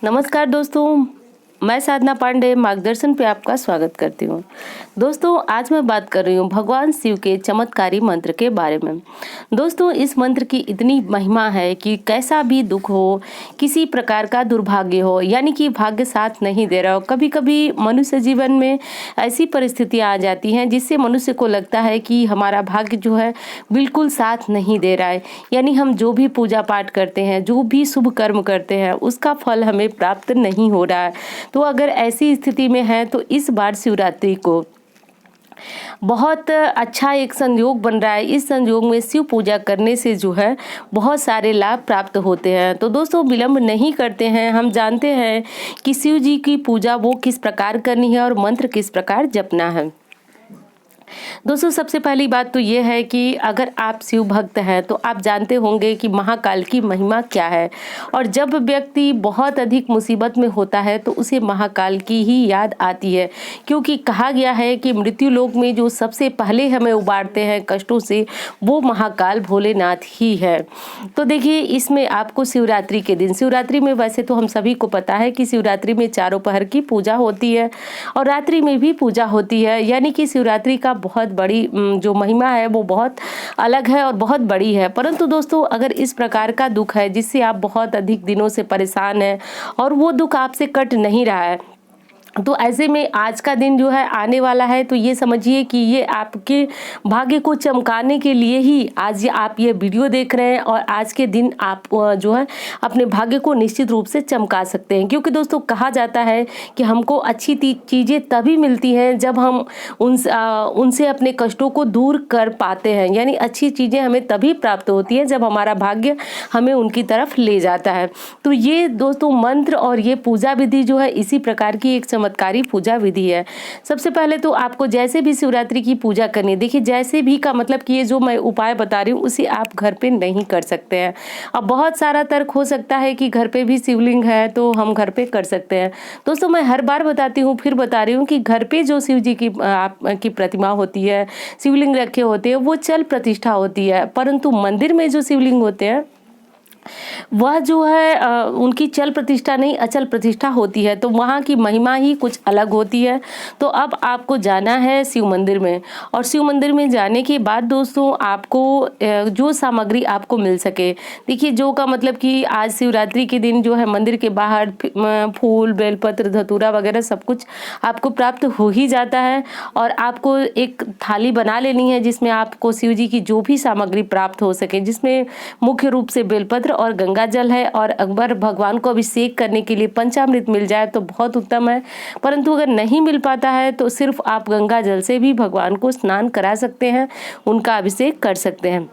नमस्कार दोस्तों, मैं साधना पांडे मार्गदर्शन पे आपका स्वागत करती हूँ। दोस्तों, आज मैं बात कर रही हूँ भगवान शिव के चमत्कारी मंत्र के बारे में। दोस्तों, इस मंत्र की इतनी महिमा है कि कैसा भी दुख हो, किसी प्रकार का दुर्भाग्य हो, यानी कि भाग्य साथ नहीं दे रहा हो, कभी कभी मनुष्य जीवन में ऐसी परिस्थितियाँ आ जाती हैं जिससे मनुष्य को लगता है कि हमारा भाग्य जो है बिल्कुल साथ नहीं दे रहा है। यानी हम जो भी पूजा पाठ करते हैं, जो भी शुभ कर्म करते हैं, उसका फल हमें प्राप्त नहीं हो रहा है। तो अगर ऐसी स्थिति में है तो इस बार शिवरात्रि को बहुत अच्छा एक संयोग बन रहा है। इस संयोग में शिव पूजा करने से जो है बहुत सारे लाभ प्राप्त होते हैं। तो दोस्तों, विलंब नहीं करते हैं, हम जानते हैं कि शिव जी की पूजा वो किस प्रकार करनी है और मंत्र किस प्रकार जपना है। दोस्तों, सबसे पहली बात तो ये है कि अगर आप शिव भक्त हैं तो आप जानते होंगे कि महाकाल की महिमा क्या है। और जब व्यक्ति बहुत अधिक मुसीबत में होता है तो उसे महाकाल की ही याद आती है, क्योंकि कहा गया है कि मृत्यु लोक में जो सबसे पहले हमें उबारते हैं कष्टों से, वो महाकाल भोलेनाथ ही है। तो देखिए, इसमें आपको शिवरात्रि के दिन, शिवरात्रि में वैसे तो हम सभी को पता है कि शिवरात्रि में चारों पहर की पूजा होती है और रात्रि में भी पूजा होती है, यानी कि शिवरात्रि का बहुत बड़ी जो महिमा है वो बहुत अलग है और बहुत बड़ी है। परंतु दोस्तों, अगर इस प्रकार का दुख है जिससे आप बहुत अधिक दिनों से परेशान हैं और वो दुख आपसे कट नहीं रहा है, तो ऐसे में आज का दिन जो है आने वाला है, तो ये समझिए कि ये आपके भाग्य को चमकाने के लिए ही आज आप ये वीडियो देख रहे हैं और आज के दिन आप जो है अपने भाग्य को निश्चित रूप से चमका सकते हैं। क्योंकि दोस्तों, कहा जाता है कि हमको अच्छी चीज़ें तभी मिलती हैं जब हम उनसे अपने कष्टों को दूर कर पाते हैं। यानी अच्छी चीज़ें हमें तभी प्राप्त होती हैं जब हमारा भाग्य हमें उनकी तरफ ले जाता है। तो ये दोस्तों मंत्र और ये पूजा विधि जो है इसी प्रकार की एक चमत्कारी पूजा विधि है। सबसे पहले तो आपको जैसे भी शिवरात्रि की पूजा करनी है, देखिए जैसे भी का मतलब कि ये जो मैं उपाय बता रही हूँ उसे आप घर पे नहीं कर सकते हैं। अब बहुत सारा तर्क हो सकता है कि घर पे भी शिवलिंग है तो हम घर पे कर सकते हैं। दोस्तों, मैं हर बार बताती हूँ, फिर बता रही हूँ कि घर पे जो शिव जी की प्रतिमा होती है, शिवलिंग रखे होते हैं, वो चल प्रतिष्ठा होती है। परंतु मंदिर में जो शिवलिंग होते हैं वह जो है उनकी चल प्रतिष्ठा नहीं, अचल प्रतिष्ठा होती है। तो वहाँ की महिमा ही कुछ अलग होती है। तो अब आपको जाना है शिव मंदिर में, और शिव मंदिर में जाने के बाद दोस्तों आपको जो सामग्री आपको मिल सके, देखिए जो का मतलब कि आज शिवरात्रि के दिन जो है मंदिर के बाहर फूल, बेलपत्र, धतूरा वगैरह सब कुछ आपको प्राप्त हो ही जाता है। और आपको एक थाली बना लेनी है जिसमें आपको शिव जी की जो भी सामग्री प्राप्त हो सके, जिसमें मुख्य रूप से बेलपत्र और गंगा जल है। और अगर भगवान को अभिषेक करने के लिए पंचामृत मिल जाए तो बहुत उत्तम है, परंतु अगर नहीं मिल पाता है तो सिर्फ आप गंगा जल से भी भगवान को स्नान करा सकते हैं, उनका अभिषेक कर सकते हैं।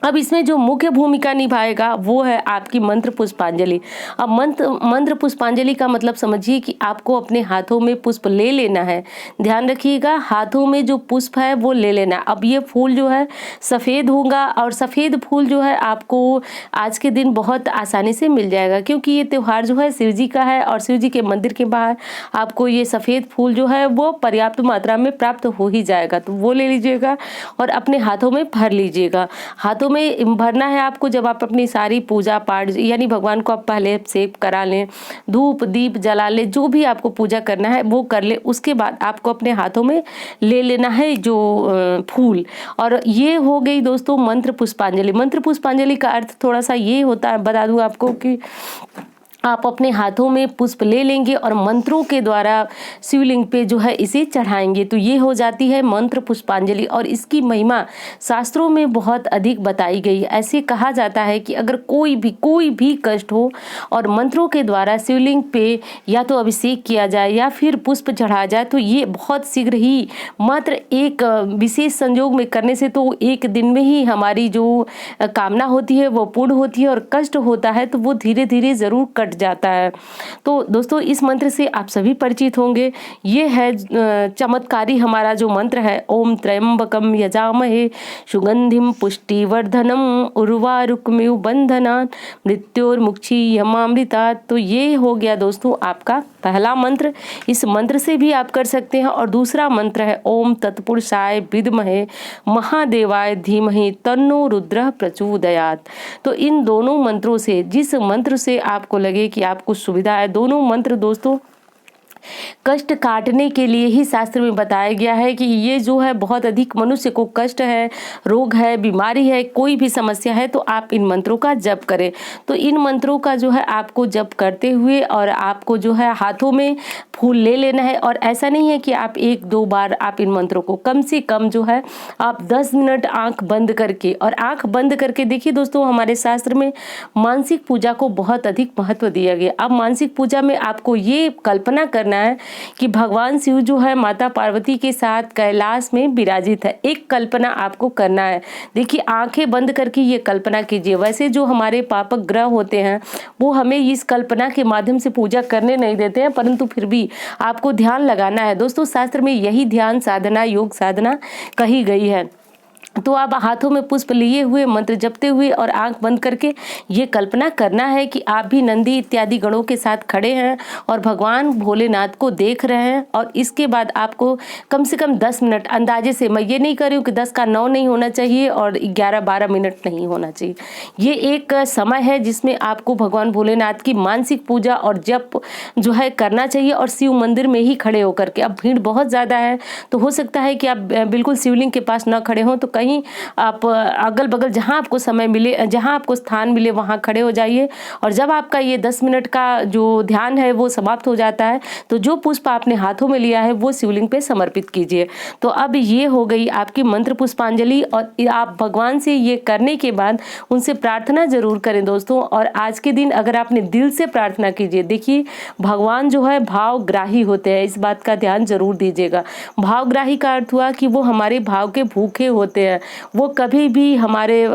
अब इसमें जो मुख्य भूमिका निभाएगा वो है आपकी मंत्र पुष्पांजलि। अब मंत्र पुष्पांजलि का मतलब समझिए कि आपको अपने हाथों में पुष्प ले लेना है। ध्यान रखिएगा, हाथों में जो पुष्प है वो ले लेना। अब ये फूल जो है सफ़ेद होगा, और सफ़ेद फूल जो है आपको आज के दिन बहुत आसानी से मिल जाएगा, क्योंकि ये त्यौहार जो है शिव जी का है और शिव जी के मंदिर के बाहर आपको ये सफ़ेद फूल जो है वो पर्याप्त मात्रा में प्राप्त हो ही जाएगा। तो वो ले लीजिएगा और अपने हाथों में भर लीजिएगा। हाथों में भरना है आपको जब आप अपनी सारी पूजा पाठ, यानी भगवान को आप पहले सेव करा लें, धूप दीप जला लें, जो भी आपको पूजा करना है वो कर ले। उसके बाद आपको अपने हाथों में ले लेना है जो फूल। और ये हो गई दोस्तों मंत्र पुष्पांजलि। मंत्र पुष्पांजलि का अर्थ थोड़ा सा ये होता है, बता दूं आपको, कि आप अपने हाथों में पुष्प ले लेंगे और मंत्रों के द्वारा शिवलिंग पे जो है इसे चढ़ाएंगे। तो ये हो जाती है मंत्र पुष्पांजलि, और इसकी महिमा शास्त्रों में बहुत अधिक बताई गई है। ऐसे कहा जाता है कि अगर कोई भी कष्ट हो और मंत्रों के द्वारा शिवलिंग पे या तो अभिषेक किया जाए या फिर पुष्प चढ़ाया जाए तो ये बहुत शीघ्र ही, मात्र एक विशेष संयोग में करने से तो एक दिन में ही हमारी जो कामना होती है वो पूर्ण होती है, और कष्ट होता है तो वो धीरे धीरे जरूर कट जाता है। तो दोस्तों, इस मंत्र से आप सभी परिचित होंगे। ये है चमत्कारी हमारा जो मंत्र है, ओम त्र्यंबकम यजामहे सुगंधिम पुष्टिवर्धनम उर्वारुकमिव बंधनान् मृत्योर्मुक्षीयमामृतात्। तो ये हो गया दोस्तों आपका पहला मंत्र। इस मंत्र से भी आप कर सकते हैं। और दूसरा मंत्र है ओम तत्पुरुषाय विद्महे महादेवाय धीमहि तन्नो रुद्रः प्रचोदयात्। तो इन दोनों मंत्रों से, जिस मंत्र से आपको लगे लगे कि आपको सुविधा है। दोनों मंत्र दोस्तों कष्ट काटने के लिए ही शास्त्र में बताया गया है कि ये जो है बहुत अधिक मनुष्य को कष्ट है, रोग है, बीमारी है, कोई भी समस्या है तो आप इन मंत्रों का जप करें। तो इन मंत्रों का जो है आपको जप करते हुए और आपको जो है हाथों में फूल ले लेना है। और ऐसा नहीं है कि आप एक दो बार आप इन मंत्रों को, कम से कम जो है आप 10 मिनट आंख बंद करके, और आंख बंद करके देखिए दोस्तों, हमारे शास्त्र में मानसिक पूजा को बहुत अधिक महत्व दिया गया। अब मानसिक पूजा में आपको ये कल्पना करना है कि भगवान शिव जो है माता पार्वती के साथ कैलाश में विराजित है। एक कल्पना आपको करना है। देखिए आंखें बंद करके ये कल्पना कीजिए। वैसे जो हमारे पापक ग्रह होते हैं वो हमें इस कल्पना के माध्यम से पूजा करने नहीं देते हैं, परंतु फिर भी आपको ध्यान लगाना है। दोस्तों शास्त्र में यही ध्यान साधना, योग साधना कही गई है। तो आप हाथों में पुष्प लिए हुए, मंत्र जपते हुए और आंख बंद करके ये कल्पना करना है कि आप भी नंदी इत्यादि गणों के साथ खड़े हैं और भगवान भोलेनाथ को देख रहे हैं। और इसके बाद आपको कम से कम 10 मिनट अंदाजे से, मैं ये नहीं कर रही हूँ कि 10 का 9 नहीं होना चाहिए और 11-12 मिनट नहीं होना चाहिए। ये एक समय है जिसमें आपको भगवान भोलेनाथ की मानसिक पूजा और जप जो है करना चाहिए, और शिव मंदिर में ही खड़े होकर के। अब भीड़ बहुत ज़्यादा है तो हो सकता है कि आप बिल्कुल शिवलिंग के पास न खड़े हों, तो कहीं आप अगल बगल जहां आपको समय मिले, जहां आपको स्थान मिले वहां खड़े हो जाइए। और जब आपका ये 10 मिनट का जो ध्यान है वो समाप्त हो जाता है तो जो पुष्प आपने हाथों में लिया है वो शिवलिंग पे समर्पित कीजिए। तो अब ये हो गई आपकी मंत्र पुष्पांजलि। और आप भगवान से ये करने के बाद उनसे प्रार्थना जरूर करें दोस्तों। और आज के दिन अगर आपने दिल से प्रार्थना कीजिए, देखिए भगवान जो है भावग्राही होते हैं, इस बात का ध्यान जरूर दीजिएगा। भावग्राही का अर्थ हुआ कि वो हमारे भाव के भूखे होते हैं। वो कभी भी हमारे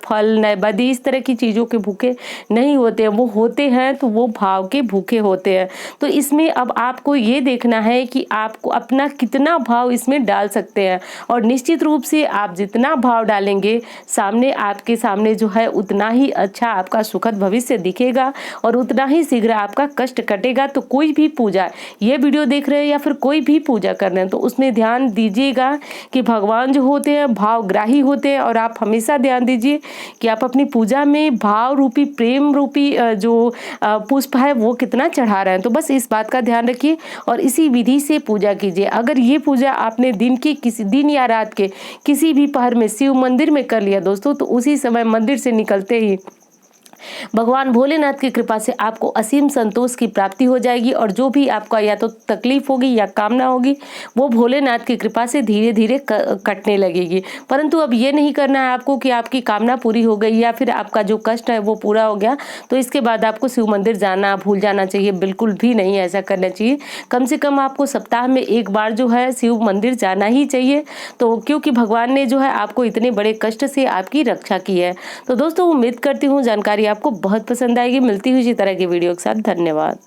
फल, नैवेद्य, इस तरह की चीज़ों के भूखे नहीं होते हैं। वो होते हैं तो वो भाव के भूखे होते हैं। तो इसमें अब आपको ये देखना है कि आपको अपना कितना भाव इसमें डाल सकते हैं। और निश्चित रूप से आप जितना भाव डालेंगे सामने, आपके सामने जो है उतना ही अच्छा आपका सुखद भविष्य दिखेगा और उतना ही शीघ्र आपका कष्ट कटेगा। तो कोई भी पूजा, ये वीडियो देख रहे हैं या फिर कोई भी पूजा कर रहे हैं, तो उसमें ध्यान दीजिएगा कि भगवान जो होते हैं भावग्राही होते हैं। और आप हमेशा ध्यान दीजिए कि आप अपनी पूजा में भाव रूपी, प्रेम रूपी जो पुष्प है वो कितना चढ़ा रहे हैं। तो बस इस बात का ध्यान रखिए और इसी विधि से पूजा कीजिए। अगर ये पूजा आपने दिन की किसी दिन या रात के किसी भी पहर में शिव मंदिर में कर लिया दोस्तों, तो उसी समय मंदिर से निकलते ही भगवान भोलेनाथ की कृपा से आपको असीम संतोष की प्राप्ति हो जाएगी। और जो भी आपका या तो तकलीफ होगी या कामना होगी वो भोलेनाथ की कृपा से धीरे धीरे कटने लगेगी। परंतु अब ये नहीं करना है आपको कि आपकी कामना पूरी हो गई या फिर आपका जो कष्ट है वो पूरा हो गया तो इसके बाद आपको शिव मंदिर जाना भूल जाना चाहिए। बिल्कुल भी नहीं ऐसा करना चाहिए। कम से कम आपको सप्ताह में एक बार जो है शिव मंदिर जाना ही चाहिए। तो क्योंकि भगवान ने जो है आपको इतने बड़े कष्ट से आपकी रक्षा की है। तो दोस्तों उम्मीद करती हूँ जानकारी आपको बहुत पसंद आएगी। मिलती हुई इसी तरह की वीडियो के साथ। धन्यवाद।